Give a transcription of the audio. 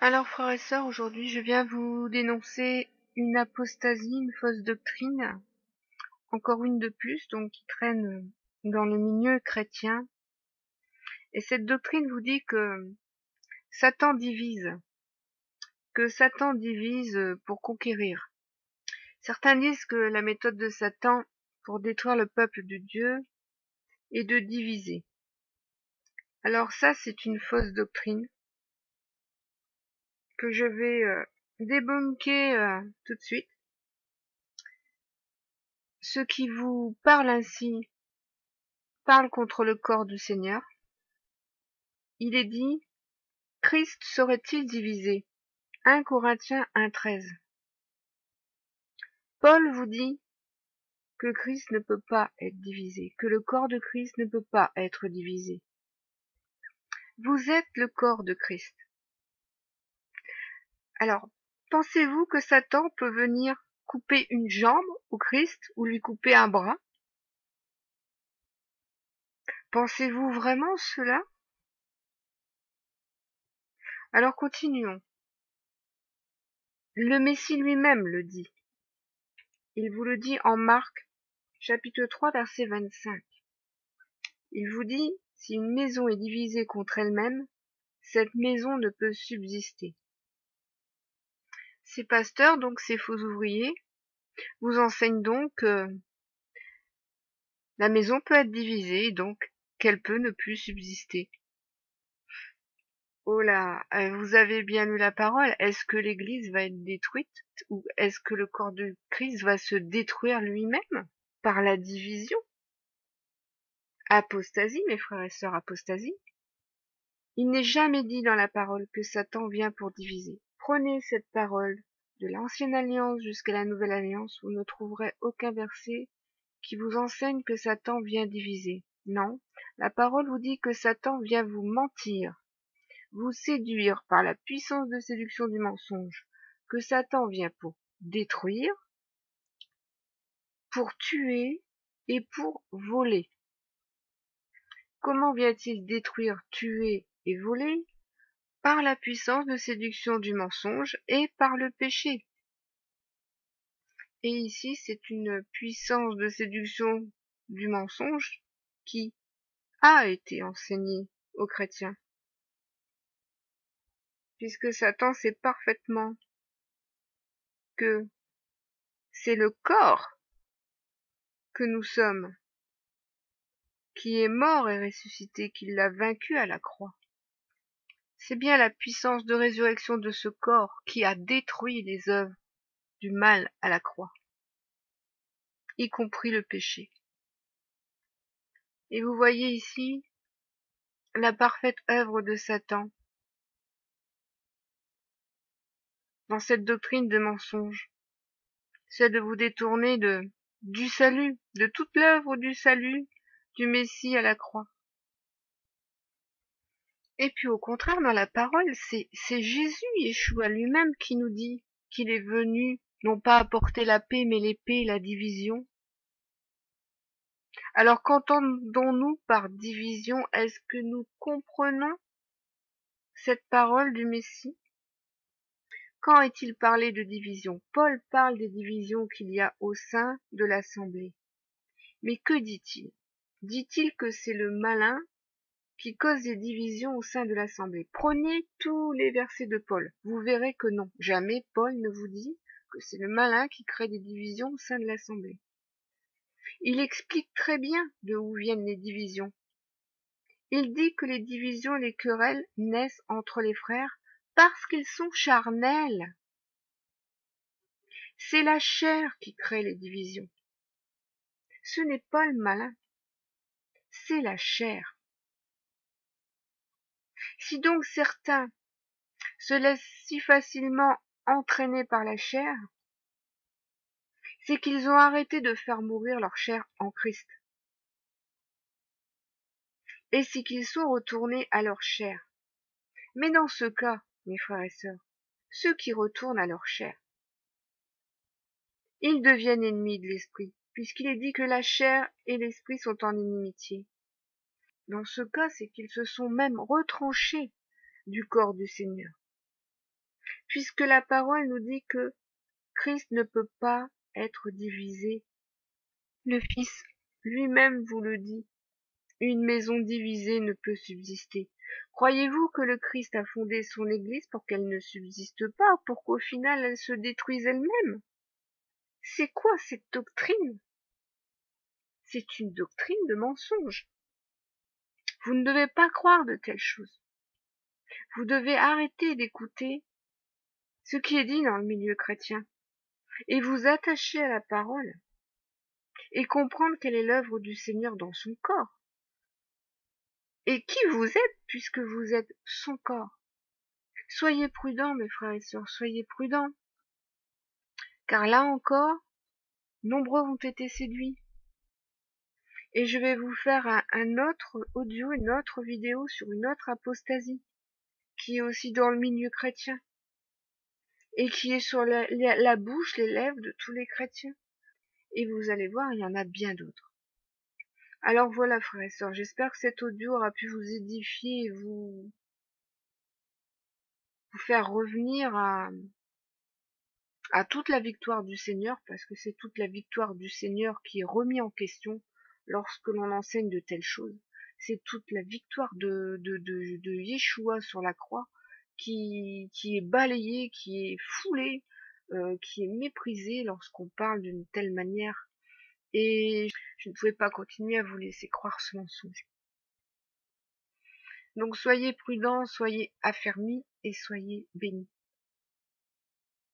Alors, frères et sœurs, aujourd'hui, je viens vous dénoncer une apostasie, une fausse doctrine, encore une de plus, donc qui traîne dans le milieu chrétien. Et cette doctrine vous dit que Satan divise, pour conquérir. Certains disent que la méthode de Satan pour détruire le peuple de Dieu est de diviser. Alors ça, c'est une fausse doctrine que je vais débunker tout de suite. Ceux qui vous parlent ainsi parlent contre le corps du Seigneur. Il est dit, Christ serait-il divisé? 1 Corinthiens 1,13. Paul vous dit que Christ ne peut pas être divisé, que le corps de Christ ne peut pas être divisé. Vous êtes le corps de Christ. Alors, pensez-vous que Satan peut venir couper une jambe au Christ ou lui couper un bras? Pensez-vous vraiment cela? Alors continuons. Le Messie lui-même le dit. Il vous le dit en Marc, chapitre 3, verset 25. Il vous dit, si une maison est divisée contre elle-même, cette maison ne peut subsister. Ces pasteurs, donc ces faux ouvriers, vous enseignent donc que la maison peut être divisée et donc qu'elle peut ne plus subsister. Oh là, vous avez bien lu la parole. Est-ce que l'Église va être détruite ou est-ce que le corps de Christ va se détruire lui-même par la division? Apostasie, mes frères et sœurs, apostasie. Il n'est jamais dit dans la parole que Satan vient pour diviser. Prenez cette parole de l'Ancienne Alliance jusqu'à la Nouvelle Alliance, vous ne trouverez aucun verset qui vous enseigne que Satan vient diviser. Non, la parole vous dit que Satan vient vous mentir, vous séduire par la puissance de séduction du mensonge, que Satan vient pour détruire, pour tuer et pour voler. Comment vient-il détruire, tuer et voler? Par la puissance de séduction du mensonge et par le péché. Et ici, c'est une puissance de séduction du mensonge qui a été enseignée aux chrétiens. Puisque Satan sait parfaitement que c'est le corps que nous sommes qui est mort et ressuscité, qui l'a vaincu à la croix. C'est bien la puissance de résurrection de ce corps qui a détruit les œuvres du mal à la croix, y compris le péché. Et vous voyez ici la parfaite œuvre de Satan dans cette doctrine de mensonge, c'est de vous détourner du salut, de toute l'œuvre du salut du Messie à la croix. Et puis au contraire, dans la parole, c'est Jésus, Yeshua lui-même qui nous dit qu'il est venu non pas apporter la paix, mais l'épée et la division. Alors qu'entendons-nous par division? Est-ce que nous comprenons cette parole du Messie? Quand est-il parlé de division? Paul parle des divisions qu'il y a au sein de l'assemblée. Mais que dit-il? Dit-il que c'est le malin qui cause des divisions au sein de l'assemblée? Prenez tous les versets de Paul. Vous verrez que non. Jamais Paul ne vous dit que c'est le malin qui crée des divisions au sein de l'assemblée. Il explique très bien de où viennent les divisions. Il dit que les divisions et les querelles naissent entre les frères parce qu'ils sont charnels. C'est la chair qui crée les divisions. Ce n'est pas le malin, c'est la chair. Si donc certains se laissent si facilement entraîner par la chair, c'est qu'ils ont arrêté de faire mourir leur chair en Christ. Et c'est qu'ils sont retournés à leur chair. Mais dans ce cas, mes frères et sœurs, ceux qui retournent à leur chair, ils deviennent ennemis de l'esprit, puisqu'il est dit que la chair et l'esprit sont en inimitié. Dans ce cas, c'est qu'ils se sont même retranchés du corps du Seigneur. puisque la parole nous dit que Christ ne peut pas être divisé. Le Fils lui-même vous le dit. Une maison divisée ne peut subsister. Croyez-vous que le Christ a fondé son Église pour qu'elle ne subsiste pas, pour qu'au final elle se détruise elle-même? C'est quoi cette doctrine? C'est une doctrine de mensonge. Vous ne devez pas croire de telles choses. Vous devez arrêter d'écouter ce qui est dit dans le milieu chrétien et vous attacher à la parole et comprendre quelle est l'œuvre du Seigneur dans son corps et qui vous êtes puisque vous êtes son corps. Soyez prudents, mes frères et sœurs, soyez prudents, car là encore, nombreux ont été séduits. Et je vais vous faire un autre audio, une autre vidéo sur une autre apostasie, qui est aussi dans le milieu chrétien, et qui est sur la bouche, les lèvres de tous les chrétiens. Et vous allez voir, il y en a bien d'autres. Alors voilà, frères et sœurs, j'espère que cet audio aura pu vous édifier et vous faire revenir à toute la victoire du Seigneur, parce que c'est toute la victoire du Seigneur qui est remise en question lorsque l'on enseigne de telles choses. C'est toute la victoire de Yeshua sur la croix qui est balayée, qui est foulée, qui est méprisée lorsqu'on parle d'une telle manière. Et je ne pouvais pas continuer à vous laisser croire ce mensonge. Donc soyez prudents, soyez affermis et soyez bénis.